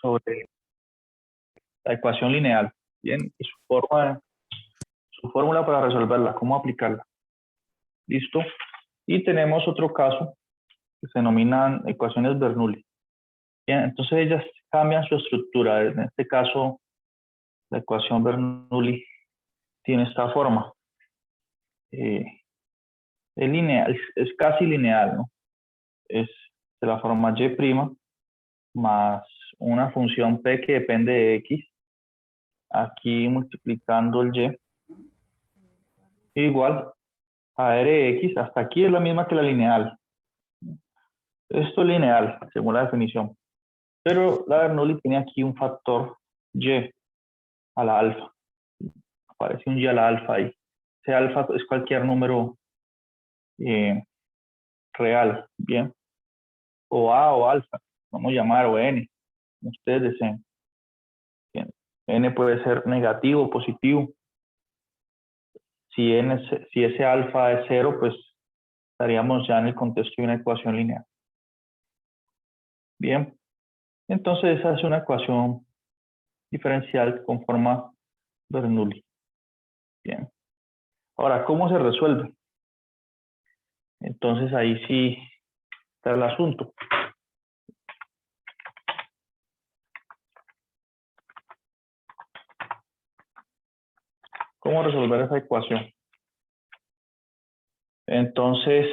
sobre la ecuación lineal, bien, y su fórmula para resolverla, cómo aplicarla. ¿Listo? Y tenemos otro caso que se denominan ecuaciones Bernoulli. Bien, entonces ellas cambian su estructura. En este caso, la ecuación Bernoulli tiene esta forma. Es lineal, es casi lineal, ¿no? Es de la forma y' más una función p que depende de x, aquí multiplicando el y, igual a r de x, hasta aquí es la misma que la lineal. Esto es lineal, según la definición. Pero la Bernoulli tiene aquí un factor y a la alfa. Aparece un y a la alfa ahí. Ese alfa es cualquier número real, ¿bien? O a o alfa, vamos a llamar, o n, como ustedes deseen. Bien. N puede ser negativo o positivo. Si ese alfa es 0, pues estaríamos ya en el contexto de una ecuación lineal. Bien, entonces esa es una ecuación diferencial con forma Bernoulli. Bien. Ahora, ¿cómo se resuelve? Entonces ahí sí está el asunto. ¿Cómo resolver esa ecuación? Entonces,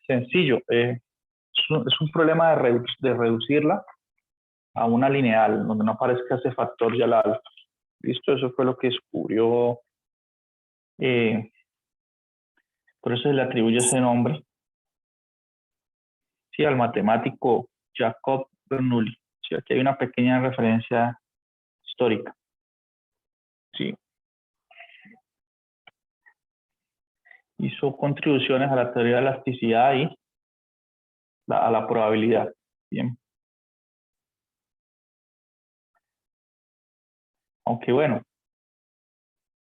sencillo. Es un problema de reducirla a una lineal, donde no aparezca ese factor y a la alfa. ¿Listo? Eso fue lo que descubrió. Por eso se le atribuye ese nombre. Sí, al matemático Jacob Bernoulli. Sí, aquí hay una pequeña referencia histórica. Sí. Hizo contribuciones a la teoría de elasticidad y a la probabilidad. Bien. Aunque bueno,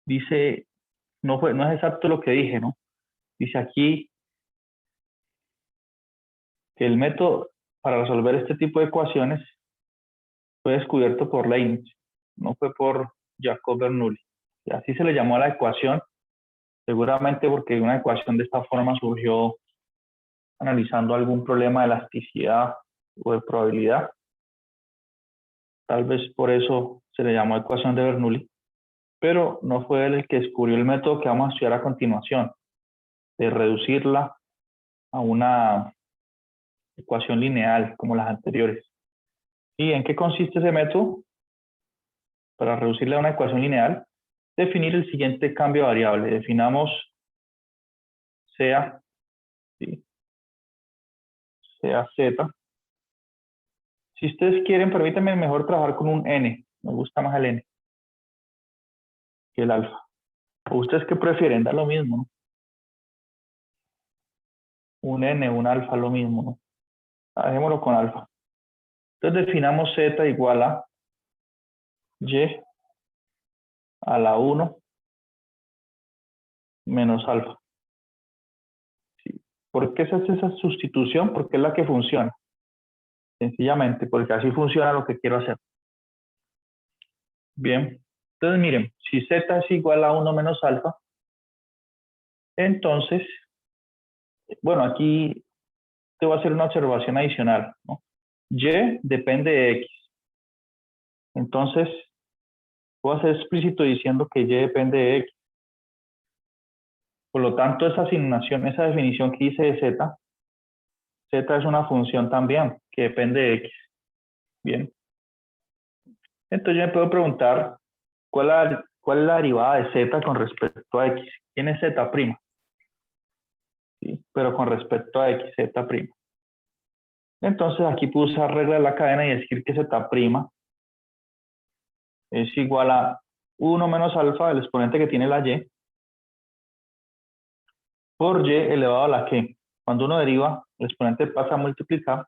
dice, no es exacto lo que dije, ¿no? Dice aquí que el método para resolver este tipo de ecuaciones fue descubierto por Leibniz, no fue por Jacob Bernoulli. Y así se le llamó a la ecuación, seguramente porque una ecuación de esta forma surgió analizando algún problema de elasticidad o de probabilidad. Tal vez por eso se le llamó ecuación de Bernoulli, pero no fue él el que descubrió el método que vamos a estudiar a continuación, de reducirla a una ecuación lineal como las anteriores. ¿Y en qué consiste ese método? Para reducirla a una ecuación lineal, definir el siguiente cambio de variable. Definamos sea, ¿sí? Sea z. Si ustedes quieren, permítanme mejor trabajar con un n. Me gusta más el n que el alfa. ¿O ustedes qué prefieren? Da lo mismo, ¿no? Un n, un alfa, lo mismo, ¿no? Dejémoslo con alfa. Entonces definamos z igual a y a la 1 menos alfa. ¿Sí? ¿Por qué se hace esa sustitución? Porque es la que funciona. Sencillamente, porque así funciona lo que quiero hacer. Bien. Entonces miren, si z es igual a 1 menos alfa, entonces, bueno, aquí te voy a hacer una observación adicional, ¿no? Y depende de x. Entonces, voy a ser explícito diciendo que y depende de x. Por lo tanto, esa asignación, esa definición que hice de z es una función también que depende de x. Bien. Entonces yo me puedo preguntar cuál es la derivada de z con respecto a x. ¿Quién es z'? ¿Sí? Pero con respecto a x, z'. Entonces aquí puedo usar regla de la cadena y decir que z' es igual a 1 menos alfa, el exponente que tiene la y, por y elevado a la que. Cuando uno deriva, el exponente pasa a multiplicar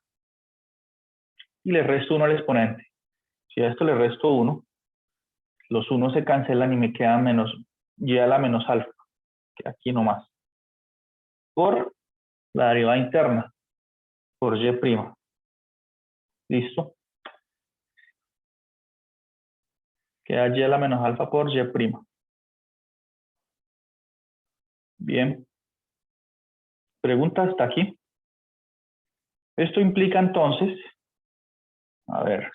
y le resto 1 al exponente. Si a esto le resto 1, los 1 se cancelan y me queda menos y a la menos alfa, que aquí nomás, por la derivada interna, por y'. ¿Listo? Queda y a la menos alfa por y prima. Bien. Pregunta hasta aquí. Esto implica entonces, a ver,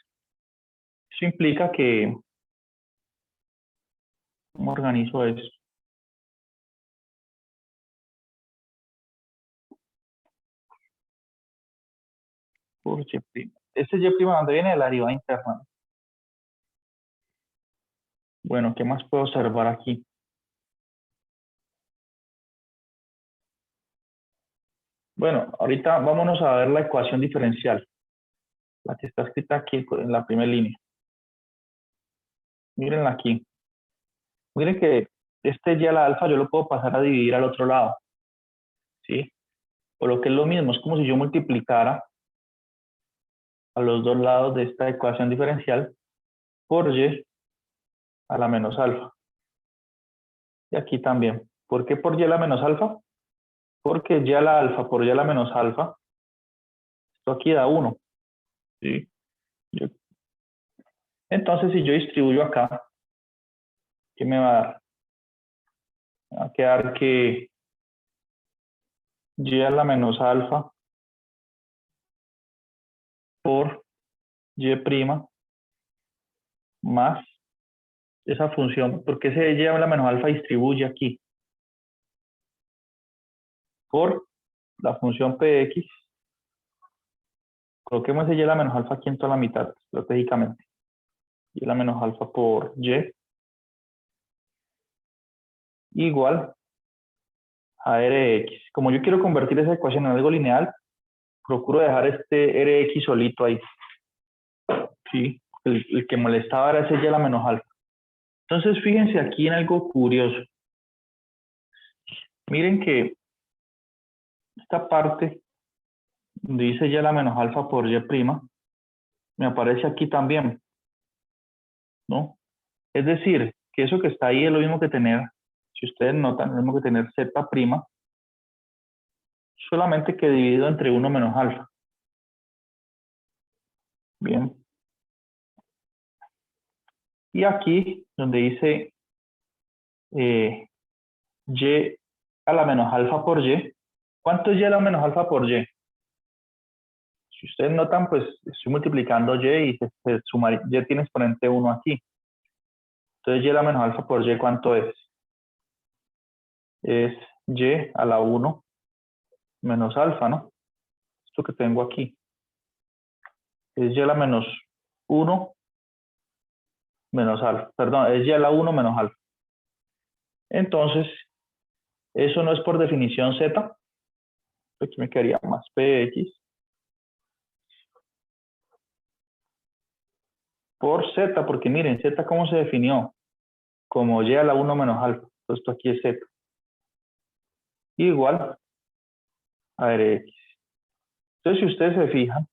eso implica que, ¿cómo organizo eso? Por y prima. Este y prima, ¿dónde viene? De la derivada interna. Bueno, ¿qué más puedo observar aquí? Bueno, ahorita vámonos a ver la ecuación diferencial, la que está escrita aquí en la primera línea. Mírenla aquí. Miren que este y a la alfa yo lo puedo pasar a dividir al otro lado, ¿sí? O lo que es lo mismo, es como si yo multiplicara a los dos lados de esta ecuación diferencial por y a la menos alfa. Y aquí también. ¿Por qué por y a la menos alfa? Porque y a la alfa por y a la menos alfa, esto aquí da 1, ¿sí? Entonces, si yo distribuyo acá, ¿qué me va a dar? Me va a quedar que y a la menos alfa por y prima más esa función, porque ese y a la menos alfa distribuye aquí por la función px. Coloquemos ese y a la menos alfa aquí en toda la mitad, estratégicamente. Y a la menos alfa por y igual a Rx. Como yo quiero convertir esa ecuación en algo lineal, procuro dejar este Rx solito ahí. ¿Sí? El que molestaba era ese y a la menos alfa. Entonces, fíjense aquí en algo curioso. Miren que esta parte donde dice y a la menos alfa por y prima, me aparece aquí también, ¿no? Es decir, que eso que está ahí es lo mismo que tener, si ustedes notan, es lo mismo que tener z prima, solamente que dividido entre 1 menos alfa. Bien. Y aquí, donde dice y a la menos alfa por y, ¿cuánto es y a la menos alfa por y? Si ustedes notan, pues estoy multiplicando y se suma, y tiene exponente 1 aquí. Entonces y a la menos alfa por y, ¿cuánto es? Es y a la 1 menos alfa, ¿no? Esto que tengo aquí. Es y a la menos 1 menos alfa. Perdón, es y a la 1 menos alfa. Entonces, eso no es por definición z. Aquí me quedaría más px por z, porque miren, z cómo se definió, como y a la 1 menos alfa. Entonces, esto aquí es z. Igual a Rx. Entonces, si ustedes se fijan,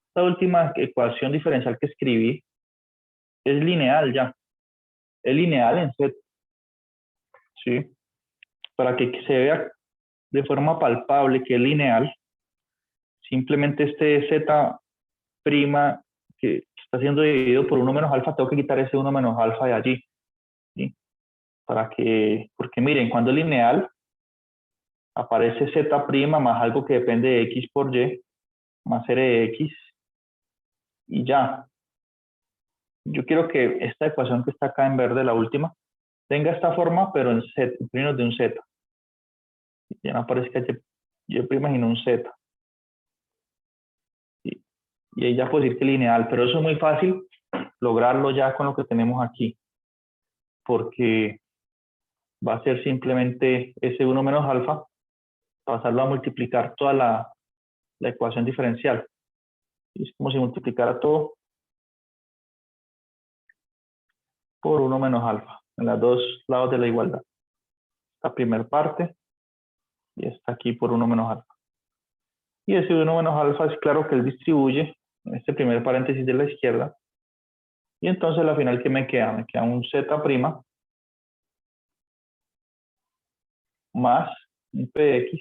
esta última ecuación diferencial que escribí es lineal ya. Es lineal en z. ¿Sí? Para que se vea de forma palpable que es lineal, simplemente este z prima que está siendo dividido por 1 menos alfa, tengo que quitar ese 1 menos alfa de allí. ¿Sí? Para que, porque miren, cuando es lineal, aparece z prima más algo que depende de x por y, más rx, y ya. Yo quiero que esta ecuación que está acá en verde, la última, tenga esta forma, pero en z, en términos de un z. Ya no aparezca y prima, sino un z. ¿Sí? Y ahí ya puedo decir que es lineal, pero eso es muy fácil lograrlo ya con lo que tenemos aquí, porque va a ser simplemente ese 1 menos alfa, pasarlo a multiplicar toda la ecuación diferencial. Es como si multiplicara todo por 1 menos alfa, en los dos lados de la igualdad. Esta primera parte y esta aquí por 1 menos alfa. Y ese 1 menos alfa es claro que él distribuye en este primer paréntesis de la izquierda. Y entonces la final que me queda un z prima más un px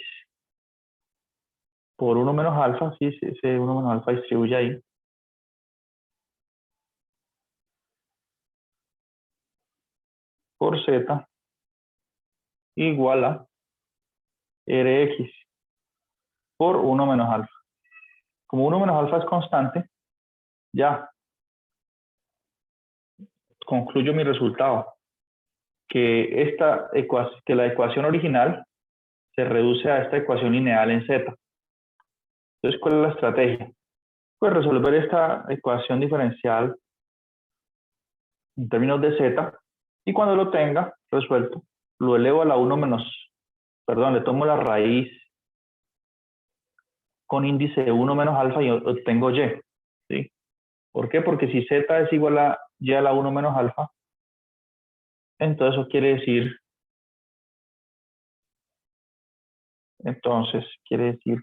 por 1 menos alfa, sí, ese 1 menos alfa distribuye ahí. por z igual a Rx por 1 menos alfa. Como 1 menos alfa es constante, ya concluyo mi resultado, que la ecuación original se reduce a esta ecuación lineal en z. Entonces, ¿cuál es la estrategia? Pues resolver esta ecuación diferencial en términos de z, y cuando lo tenga resuelto, lo elevo a la 1 menos, perdón, le tomo la raíz con índice 1 menos alfa y obtengo y, ¿sí? ¿Por qué? Porque si z es igual a y a la 1 menos alfa, entonces eso quiere decir,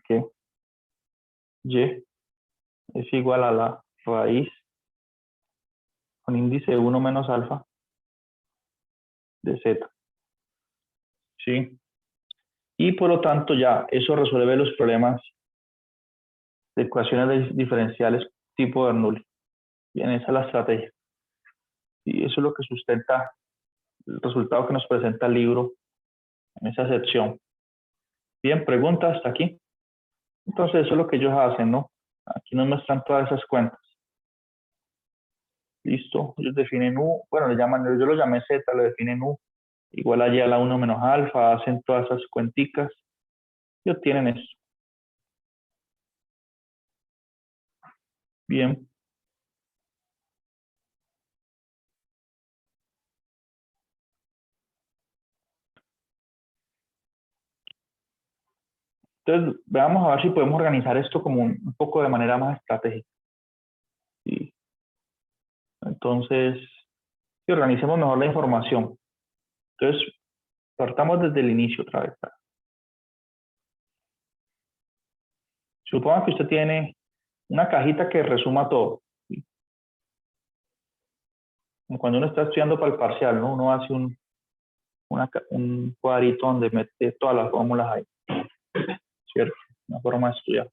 que y es igual a la raíz con índice 1 menos alfa de z, ¿sí? Y por lo tanto ya eso resuelve los problemas de ecuaciones diferenciales tipo Bernoulli. Bien, esa es la estrategia. Y eso es lo que sustenta el resultado que nos presenta el libro en esa sección. Bien, preguntas hasta aquí. Entonces eso es lo que ellos hacen, ¿no? Aquí nos muestran todas esas cuentas. Listo, ellos definen U, bueno, yo lo llamé Z, lo definen U, igual a Y a la 1 menos alfa, hacen todas esas cuenticas y obtienen eso. Bien. Entonces, veamos a ver si podemos organizar esto como un poco de manera más estratégica. ¿Sí? Entonces, si organicemos mejor la información. Entonces, partamos desde el inicio otra vez. Suponga que usted tiene una cajita que resuma todo. ¿Sí? Cuando uno está estudiando para el parcial, ¿no? Uno hace un cuadrito donde mete todas las fórmulas ahí. ¿Cierto? Una forma de estudiar.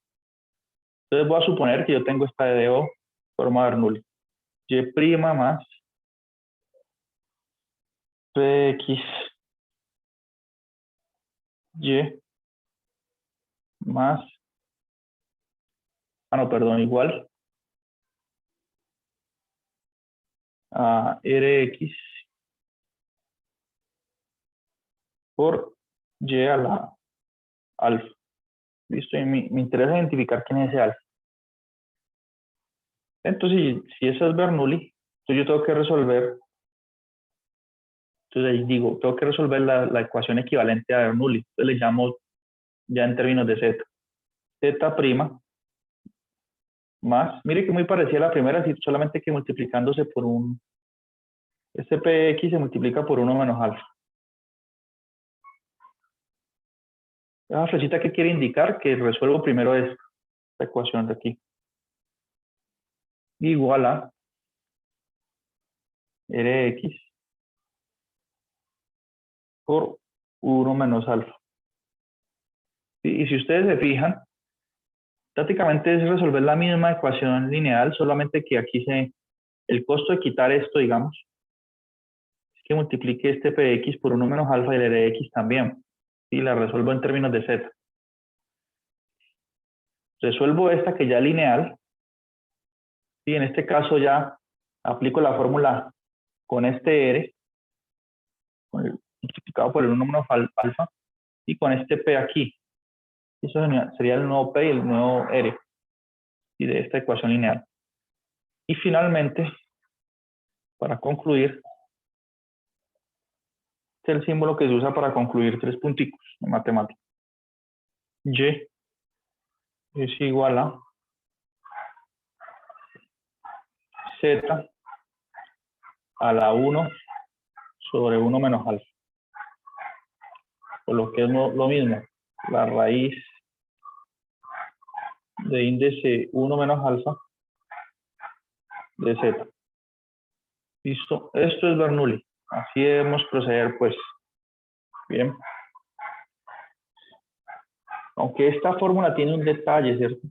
Entonces voy a suponer que yo tengo esta DO, forma de Bernoulli. Y' más Px Y más, no, perdón, igual a Rx por Y a la alfa. Listo, y me interesa identificar quién es ese alfa. Entonces, si esa es Bernoulli, entonces yo tengo que resolver, entonces ahí digo, tengo que resolver la ecuación equivalente a Bernoulli. Entonces le llamo ya en términos de z. Z' más, mire que muy parecida a la primera, solamente que multiplicándose por este Px se multiplica por 1 menos alfa. Esa flechita que quiere indicar que resuelvo primero esta ecuación de aquí. Igual a Rx por 1 menos alfa. Y si ustedes se fijan, prácticamente es resolver la misma ecuación lineal, solamente que aquí el costo de quitar esto, digamos, es que multiplique este Px por 1 menos alfa y el Rx también. Y la resuelvo en términos de z. Resuelvo esta que ya es lineal. Y en este caso ya aplico la fórmula con este R, multiplicado por el 1 menos alfa, y con este P aquí. Eso sería el nuevo P y el nuevo R, y de esta ecuación lineal. Y finalmente, para concluir, este es el símbolo que se usa para concluir 3 punticos en matemática. Y es igual a Z a la 1 sobre 1 menos alfa. Por lo que es lo mismo, la raíz de índice 1 menos alfa de Z. Listo, esto es Bernoulli. Así debemos proceder, pues. Bien. Aunque esta fórmula tiene un detalle, ¿cierto?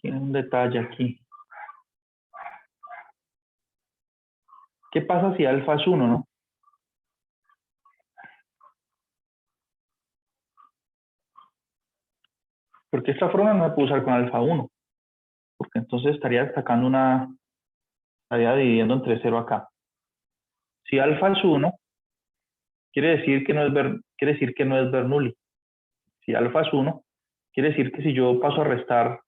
Tiene un detalle aquí. ¿Qué pasa si alfa es 1, no? Porque esta fórmula no se puede usar con alfa 1, porque entonces estaría sacando estaría dividiendo entre 0 acá. Si alfa es 1, quiere decir que no es Bernoulli. Si alfa es 1, quiere decir que si yo paso a restar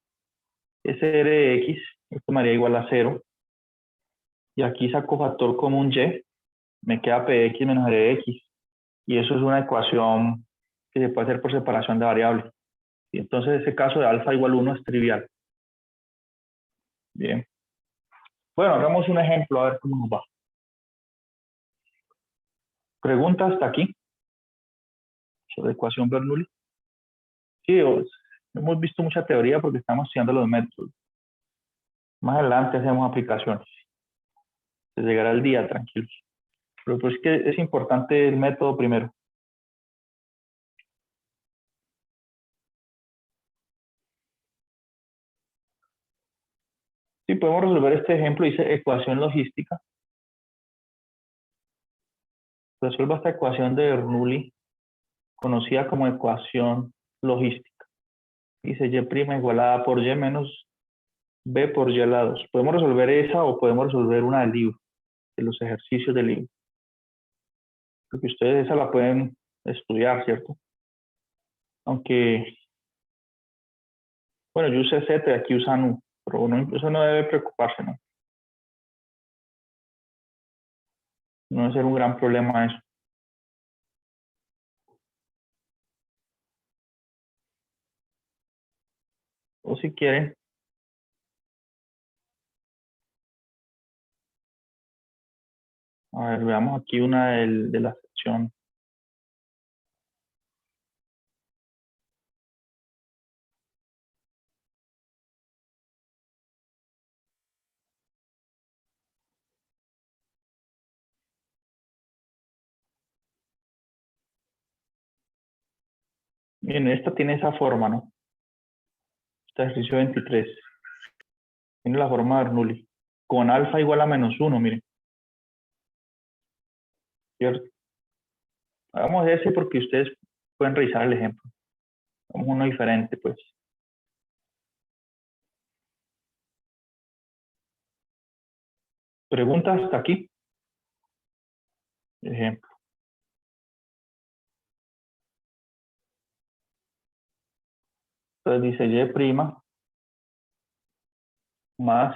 ese r de x, esto me haría igual a 0, y aquí saco factor común y, me queda px menos r de x, y eso es una ecuación que se puede hacer por separación de variables. Y entonces ese caso de alfa igual 1 es trivial. Bien. Bueno, hagamos un ejemplo a ver cómo nos va. ¿Pregunta hasta aquí sobre ecuación Bernoulli? Sí, hemos visto mucha teoría porque estamos estudiando los métodos. Más adelante hacemos aplicaciones. Se llegará el día, tranquilos. Pero pues es que es importante el método primero. Sí, podemos resolver este ejemplo, dice ecuación logística. Resuelva esta ecuación de Bernoulli, conocida como ecuación logística. Dice y' igual a A por y menos b por y a la 2. Podemos resolver esa o podemos resolver una del libro, de los ejercicios del libro. Porque ustedes esa la pueden estudiar, ¿cierto? Aunque, bueno, yo usé Z y aquí usan U, pero eso no debe preocuparse, ¿no? No debe ser un gran problema eso. O si quieren, a ver, veamos aquí una de la sección. Miren, esta tiene esa forma, ¿no? Este ejercicio 23. Tiene la forma de Bernoulli. Con alfa igual a menos 1, miren. ¿Cierto? Hagamos ese porque ustedes pueden revisar el ejemplo. Hagamos uno diferente, pues. Pregunta hasta aquí. Ejemplo. Entonces dice y' más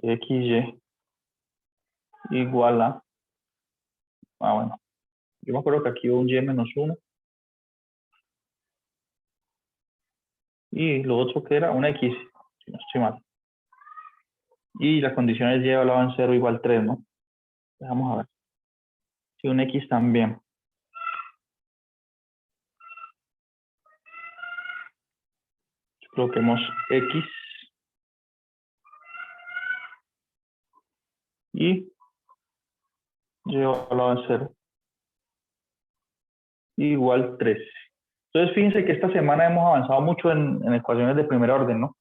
xy igual a... bueno. Yo me acuerdo que aquí hubo un y menos 1. Y lo otro que era una x, si no estoy mal. Y las condiciones y hablaban 0 igual 3, ¿no? Vamos a ver. Si un x también. Coloquemos x y y hablaba 0 igual 3. Entonces fíjense que esta semana hemos avanzado mucho en ecuaciones de primer orden, ¿no?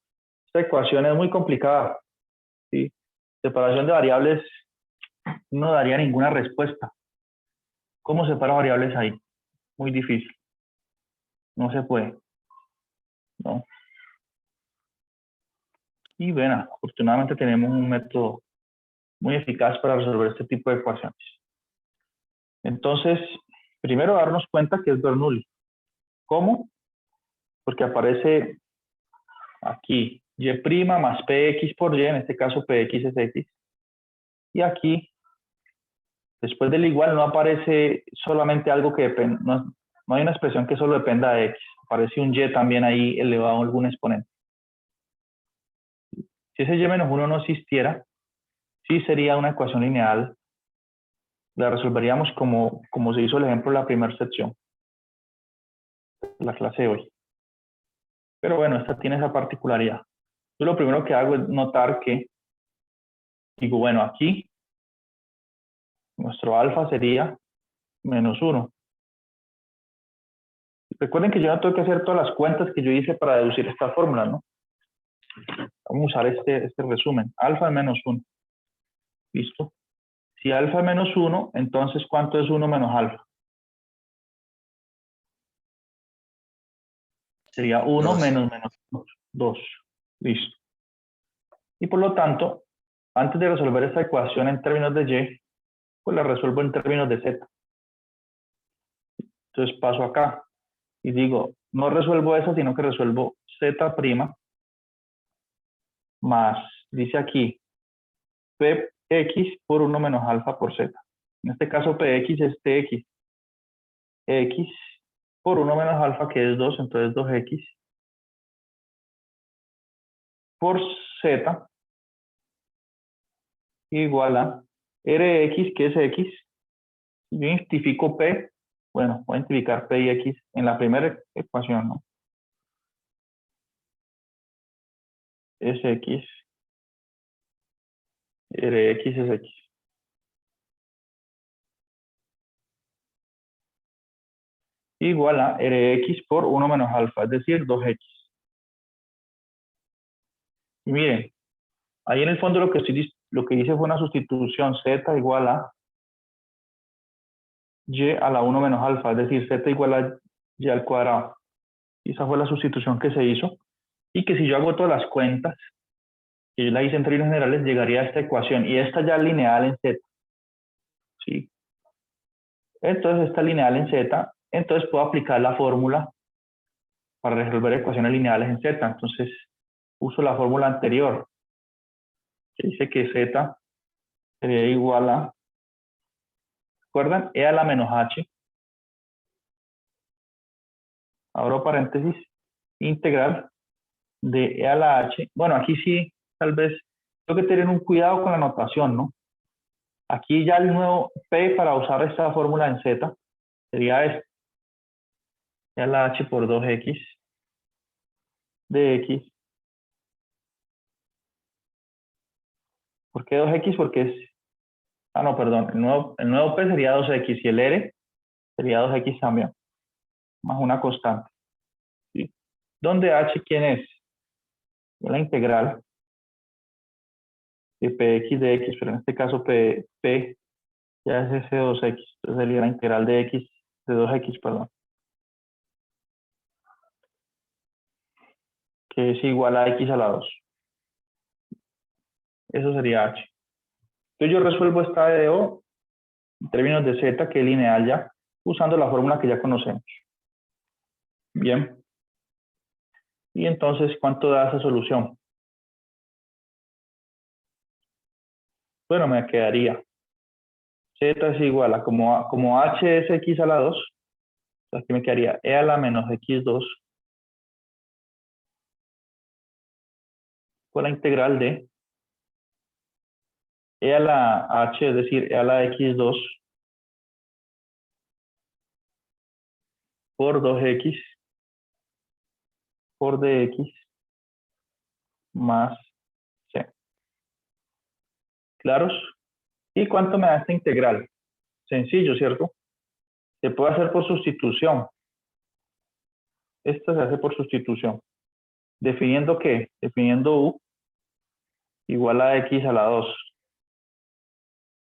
Esta ecuación es muy complicada, ¿sí? Separación de variables no daría ninguna respuesta. ¿Cómo separa variables ahí? Muy difícil. No se puede, ¿no? Y bueno, afortunadamente tenemos un método muy eficaz para resolver este tipo de ecuaciones. Entonces, primero darnos cuenta que es Bernoulli. ¿Cómo? Porque aparece aquí y' más px por y, en este caso px es x. Y aquí, después del igual, no aparece solamente algo que depende, no hay una expresión que solo dependa de x. Aparece un y también ahí elevado a algún exponente. Si ese y menos 1 no existiera, sí sería una ecuación lineal. La resolveríamos como se hizo el ejemplo en la primera sección, la clase de hoy. Pero bueno, esta tiene esa particularidad. Yo lo primero que hago es notar que, digo, bueno, aquí nuestro alfa sería menos 1. Recuerden que yo no tengo que hacer todas las cuentas que yo hice para deducir esta fórmula, ¿no? Vamos a usar este resumen. Alfa es menos 1. ¿Listo? Si alfa es menos 1, entonces ¿cuánto es 1 menos alfa? Sería 1 2. menos 2. Listo. Y por lo tanto, antes de resolver esta ecuación en términos de y, pues la resuelvo en términos de z. Entonces paso acá y digo, no resuelvo esa, sino que resuelvo z' más, dice aquí, px por 1 menos alfa por z. En este caso px es tx. X por 1 menos alfa, que es 2, entonces 2x, por z igual a rx, que es x. Yo identifico p, bueno, voy a identificar p y x en la primera ecuación, ¿no? Es x, rx es x. Igual a rx por 1 menos alfa, es decir, 2x. Y miren, ahí en el fondo lo que hice fue una sustitución, z igual a y a la 1 menos alfa, es decir, z igual a y al cuadrado. Y esa fue la sustitución que se hizo. Y que si yo hago todas las cuentas, que yo la hice en términos generales, llegaría a esta ecuación. Y esta ya lineal en z. ¿Sí? Entonces, esta lineal en z, entonces puedo aplicar la fórmula para resolver ecuaciones lineales en z. Entonces, uso la fórmula anterior, que dice que z sería igual a, ¿recuerdan? E a la menos h, abro paréntesis, integral de e a la h. Bueno, aquí sí, tal vez tengo que tener un cuidado con la notación, ¿no? Aquí ya el nuevo p para usar esta fórmula en z sería este, e a la h por 2x de x. ¿Por qué 2x? Porque es, no, perdón, el nuevo p sería 2x y el r sería 2x también, más una constante. ¿Sí? ¿Dónde h quién es? La integral de px de x, pero en este caso p ya es ese 2x, entonces sería la integral de x, de 2x, perdón, que es igual a x a la 2. Eso sería h. Entonces yo resuelvo esta de o en términos de z, que es lineal ya, usando la fórmula que ya conocemos. Bien. Y entonces, ¿cuánto da esa solución? Bueno, me quedaría z es igual a, como h es x a la 2, aquí me quedaría e a la menos x2 por la integral de e a la h, es decir, e a la x2 por 2x por dx más c. ¿Claros? ¿Y cuánto me da esta integral? Sencillo, ¿cierto? Se puede hacer por sustitución. Esta se hace por sustitución. ¿Definiendo qué? Definiendo u igual a x a la 2.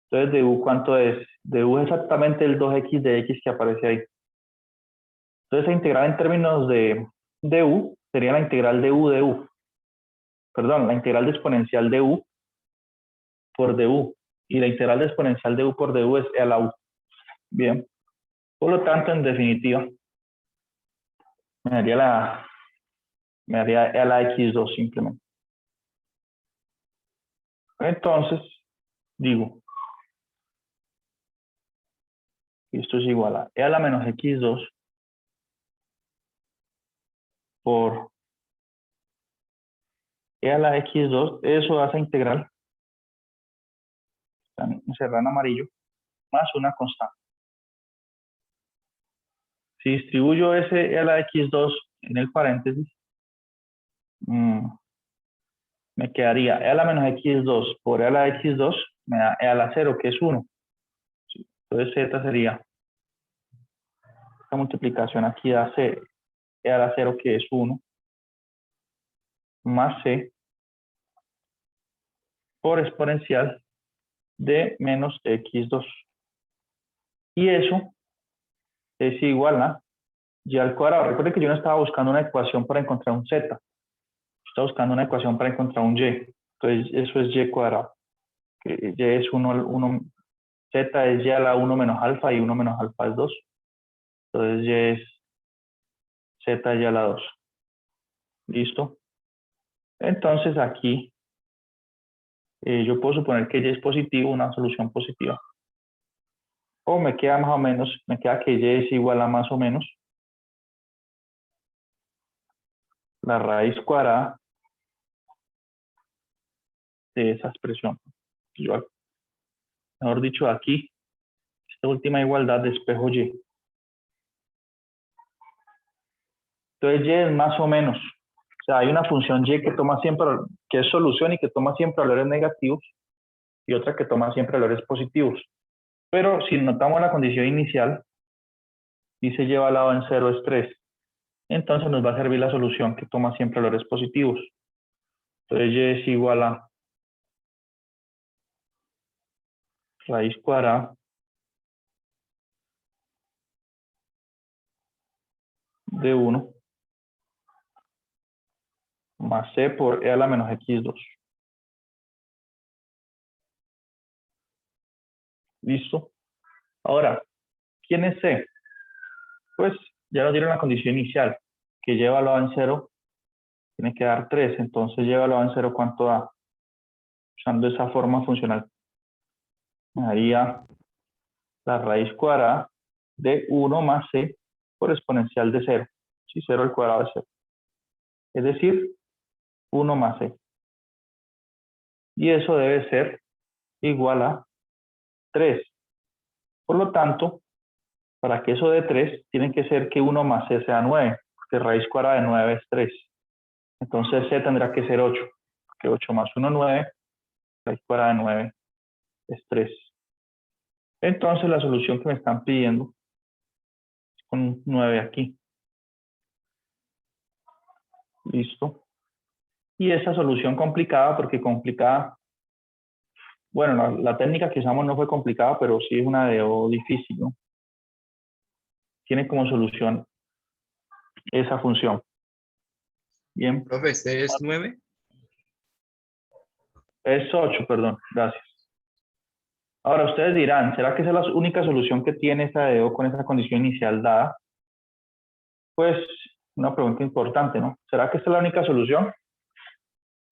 Entonces, de u, ¿cuánto es? De u es exactamente el 2x de x que aparece ahí. Entonces, la integral en términos de u sería la integral de u. Perdón, la integral de exponencial de u por du. Y la integral de exponencial de u por du es e a la u. Bien. Por lo tanto, en definitiva, me daría e a la x2 simplemente. Entonces, digo, esto es igual a e a la menos x2 por e a la x2, eso hace integral, encerrado en amarillo, más una constante. Si distribuyo ese e a la x2 en el paréntesis, me quedaría e a la menos x2 por e a la x2, me da e a la 0, que es 1. Entonces z sería, esta multiplicación aquí da c, e a la 0, que es 1, más c por exponencial de menos x2. Y eso es igual a y al cuadrado. Recuerden que yo no estaba buscando una ecuación para encontrar un z. Estaba buscando una ecuación para encontrar un y. Entonces, eso es y cuadrado. Que y es 1, z es y a la 1 menos alfa y 1 menos alfa es 2. Entonces, y es z y a la 2. ¿Listo? Entonces, aquí yo puedo suponer que y es positivo, una solución positiva. O me queda más o menos, me queda que y es igual a más o menos la raíz cuadrada de esa expresión. Yo, mejor dicho, aquí, esta última igualdad despejo y. Entonces y es más o menos. O sea, hay una función y que toma siempre, que es solución y que toma siempre valores negativos y otra que toma siempre valores positivos. Pero si notamos la condición inicial, dice y evaluado en 0 es 3. Entonces nos va a servir la solución que toma siempre valores positivos. Entonces y es igual a raíz cuadrada de 1 más c por e a la menos x2. ¿Listo? Ahora, ¿quién es c? Pues ya nos dieron la condición inicial, que y evaluado en 0 tiene que dar 3. Entonces y evaluado en 0, ¿cuánto da? Usando esa forma funcional, me daría la raíz cuadrada de 1 más c por exponencial de 0. Si 0 al cuadrado es 0. Es decir, 1 más c. Y eso debe ser igual a 3. Por lo tanto, para que eso dé 3, tiene que ser que 1 más c sea 9, porque raíz cuadrada de 9 es 3. Entonces c tendrá que ser 8, porque 8 más 1, 9, raíz cuadrada de 9 es 3. Entonces la solución que me están pidiendo es con 9 aquí. Listo. Y esa solución complicada, porque complicada, bueno, la técnica que usamos no fue complicada, pero sí es una de O difícil, ¿no? Tiene como solución esa función. Bien. Profe, ¿este es 9? Es 8, perdón, gracias. Ahora ustedes dirán, ¿será que esa es la única solución que tiene esa de O con esa condición inicial dada? Pues una pregunta importante, ¿no? ¿Será que esta es la única solución?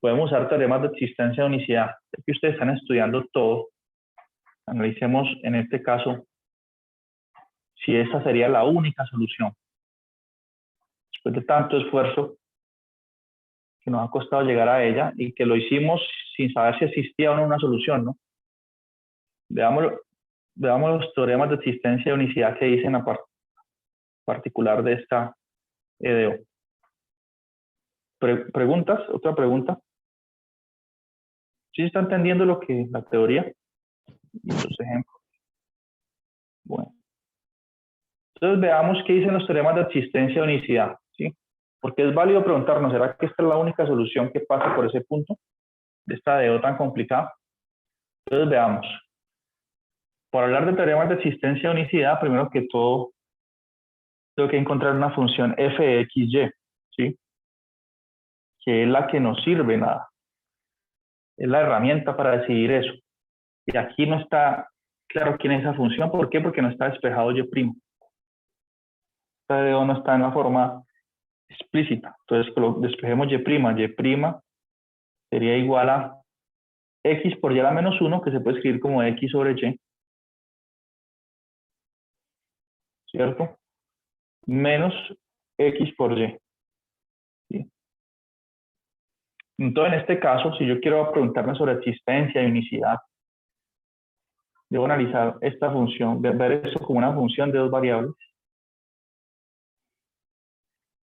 Podemos usar teoremas de existencia de unicidad. Es que ustedes están estudiando todo. Analicemos en este caso si esa sería la única solución. Después de tanto esfuerzo que nos ha costado llegar a ella y que lo hicimos sin saber si existía o no una solución, ¿no? Veamos los teoremas de existencia de unicidad que dicen a particular de esta EDO. ¿Preguntas? ¿Otra pregunta? ¿Sí se está entendiendo lo que la teoría y los ejemplos? Bueno. Entonces veamos qué dicen los teoremas de existencia de unicidad, ¿sí? Porque es válido preguntarnos, ¿será que esta es la única solución que pasa por ese punto de esta EDO tan complicada? Entonces veamos. Para hablar de teoremas de existencia de unicidad, primero que todo, tengo que encontrar una función f de x, y, ¿sí? Que es la que nos sirve nada. Es la herramienta para decidir eso. Y aquí no está claro quién es esa función. ¿Por qué? Porque no está despejado y'. Esta EDO no está en la forma explícita. Entonces, que lo despejemos y'. Y' sería igual a x por y a la menos 1, que se puede escribir como x sobre y, ¿cierto? Menos x por y. ¿Sí? Entonces, en este caso, si yo quiero preguntarme sobre existencia y unicidad, debo analizar esta función, ver eso como una función de dos variables.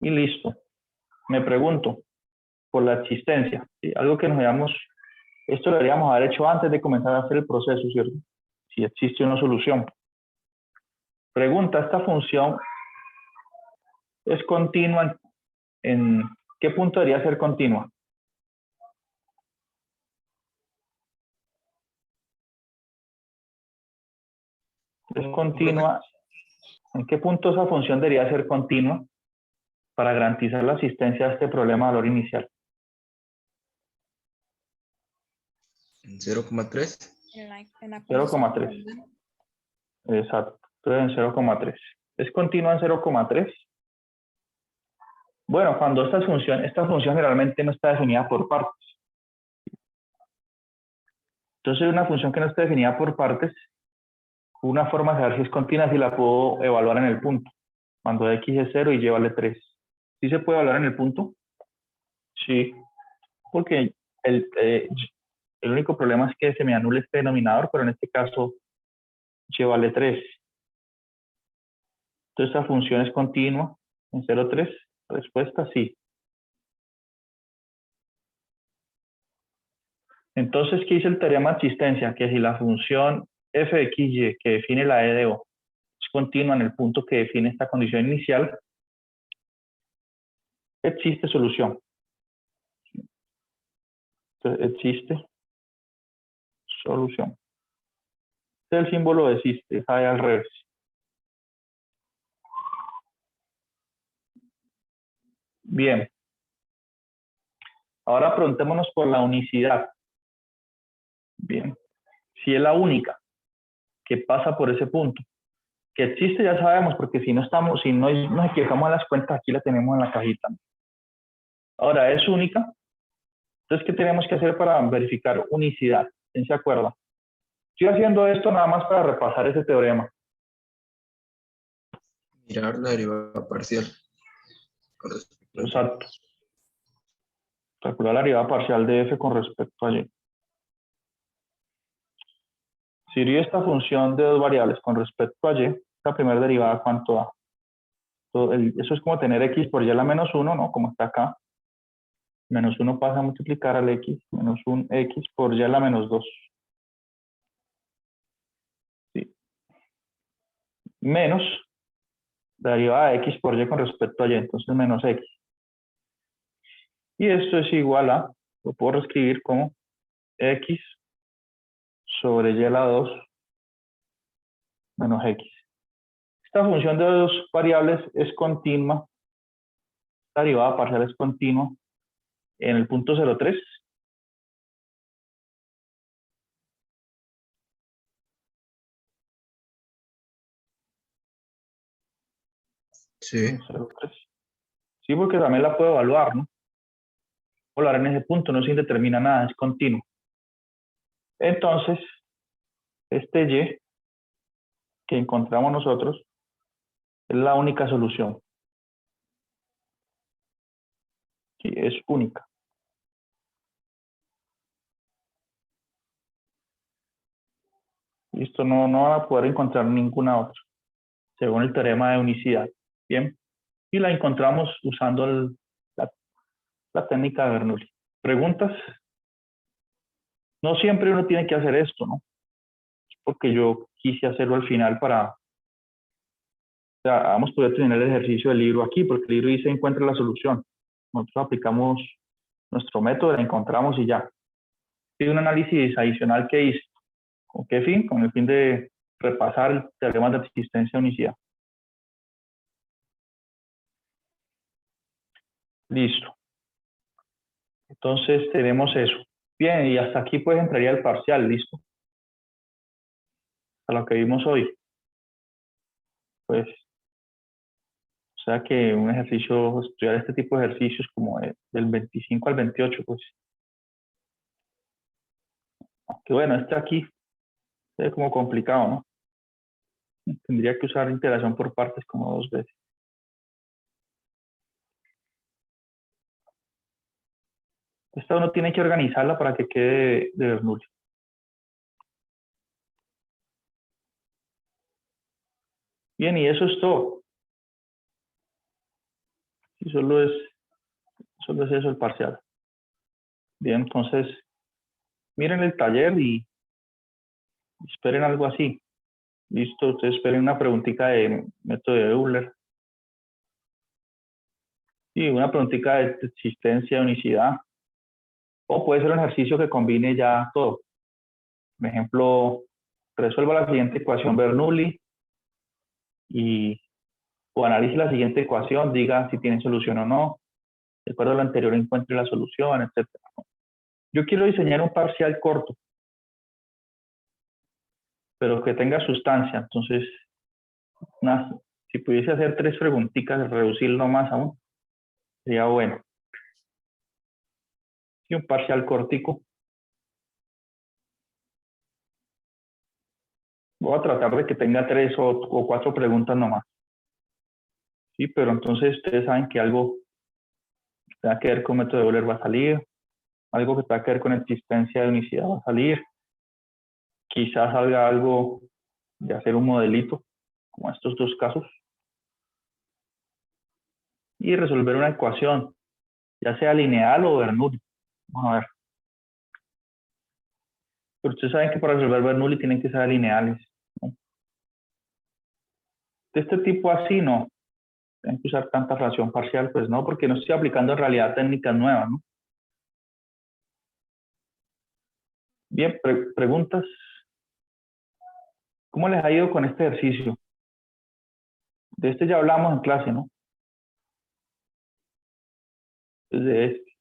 Y listo. Me pregunto por la existencia, ¿sí? Algo que nos hayamos, esto lo deberíamos haber hecho antes de comenzar a hacer el proceso, ¿cierto? Si existe una solución. Pregunta, ¿esta función es continua en qué punto debería ser continua? Es continua. ¿En qué punto esa función debería ser continua para garantizar la asistencia a este problema de valor inicial? En 0,3. En la 0,3. Exacto. Entonces en 0,3. ¿Es continua en 0,3? Bueno, cuando esta función generalmente no está definida por partes. Entonces una función que no está definida por partes, una forma de saber si es continua si la puedo evaluar en el punto. Cuando x es 0 y y vale 3. ¿Sí se puede evaluar en el punto? Sí, porque el único problema es que se me anule este denominador, pero en este caso y vale 3. Entonces esta función es continua en 0,3. Respuesta sí. Entonces, ¿qué dice el teorema de existencia? Que si la función f de x, y que define la e de o es continua en el punto que define esta condición inicial, existe solución. Entonces, existe solución. Este es el símbolo de existe, es ahí al revés. Bien. Ahora preguntémonos por la unicidad. Bien. Si es la única que pasa por ese punto. Que existe ya sabemos, porque si no nos equivocamos en las cuentas, aquí la tenemos en la cajita. Ahora, ¿es única? Entonces, ¿qué tenemos que hacer para verificar unicidad? ¿Quién se acuerda? Estoy haciendo esto nada más para repasar ese teorema. Mirar la derivada parcial. Exacto. Calcular la derivada parcial de f con respecto a y. Si divido esta función de dos variables con respecto a y, la primera derivada, ¿cuánto da? Eso es como tener x por y a la menos 1, ¿no? Como está acá. Menos 1 pasa a multiplicar al x, menos un x por y a la menos 2. ¿Sí? Menos la derivada de x por y con respecto a y, entonces menos x. Y esto es igual a, lo puedo reescribir como x sobre y a la 2 menos x. Esta función de dos variables es continua, la derivada parcial es continua en el punto 0,3. Sí. 0,3. Sí, porque también la puedo evaluar, ¿no? Evaluar en ese punto no se indetermina nada, es continuo. Entonces, este y que encontramos nosotros es la única solución. Sí, es única. Listo, no van a poder encontrar ninguna otra, según el teorema de unicidad. Bien, y la encontramos usando la técnica de Bernoulli. ¿Preguntas? No siempre uno tiene que hacer esto, ¿no? Porque yo quise hacerlo al final para, o sea, vamos a poder tener el ejercicio del libro aquí, porque el libro dice encuentra la solución. Nosotros aplicamos nuestro método, la encontramos y ya. Y un análisis adicional que hice. ¿Con qué fin? Con el fin de repasar el teorema de existencia de unicidad. Listo. Entonces tenemos eso. Bien, y hasta aquí pues entraría el parcial, listo. A lo que vimos hoy. Pues, o sea que un ejercicio, estudiar este tipo de ejercicios como del 25 al 28, pues. Aunque bueno, este aquí es como complicado, ¿no? Tendría que usar integración por partes como 2 veces. Esta uno tiene que organizarla para que quede de Bernoulli. Bien, y eso es todo. Y solo es eso el parcial. Bien, entonces, miren el taller y esperen algo así. Listo, ustedes esperen una preguntita de método de Euler. Y una preguntita de existencia, de unicidad. O puede ser un ejercicio que combine ya todo. Por ejemplo, resuelva la siguiente ecuación Bernoulli y o analice la siguiente ecuación, diga si tiene solución o no, de acuerdo a lo anterior encuentre la solución, etcétera. Yo quiero diseñar un parcial corto, pero que tenga sustancia. Entonces, si pudiese hacer 3 preguntitas, reducirlo más aún, sería bueno. Y un parcial cortico. Voy a tratar de que tenga 3 o 4 preguntas nomás. Sí, pero entonces ustedes saben que algo que tenga que ver con método de Euler va a salir, algo que tenga que ver con existencia de unicidad va a salir, quizás salga algo de hacer un modelito, como estos 2 casos, y resolver una ecuación, ya sea lineal o Bernoulli. Vamos a ver. Pero ustedes saben que para resolver Bernoulli tienen que ser lineales, ¿no? De este tipo así no, tienen que usar tanta fracción parcial, pues no, porque no estoy aplicando en realidad técnicas nuevas, ¿no? Bien, preguntas. ¿Cómo les ha ido con este ejercicio? De este ya hablamos en clase, ¿no? Desde este.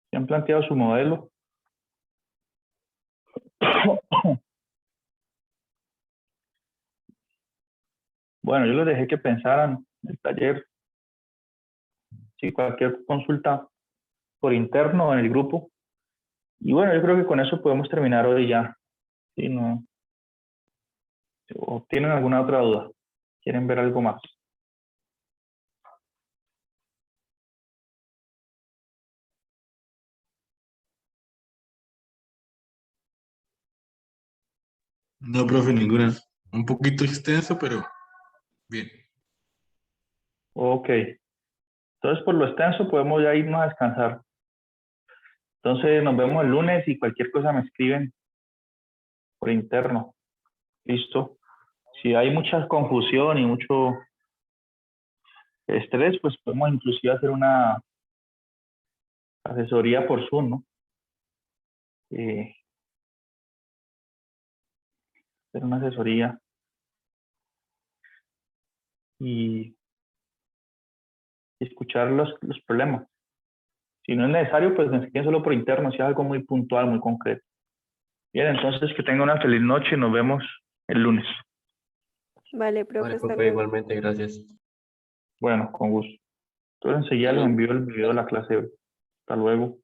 ¿Se han planteado su modelo? Bueno, yo les dejé que pensaran en el taller. Si cualquier consulta por interno o en el grupo. Y bueno, yo creo que con eso podemos terminar hoy ya. Si no, o tienen alguna otra duda, quieren ver algo más. No, profe, ninguna. Un poquito extenso, pero bien. Ok. Entonces, por lo extenso, podemos ya irnos a descansar. Entonces, nos vemos el lunes y cualquier cosa me escriben por interno. Listo. Si hay mucha confusión y mucho estrés, pues podemos inclusive hacer una asesoría por Zoom, ¿no? Hacer una asesoría y escuchar los problemas. Si no es necesario, pues me escriben solo por interno, si es algo muy puntual, muy concreto. Bien, entonces que tenga una feliz noche y nos vemos el lunes. Vale, profe, Vale, hasta profe, luego. igualmente, gracias. Bueno, con gusto. Entonces enseguida les envío el video de la clase hoy. Hasta luego.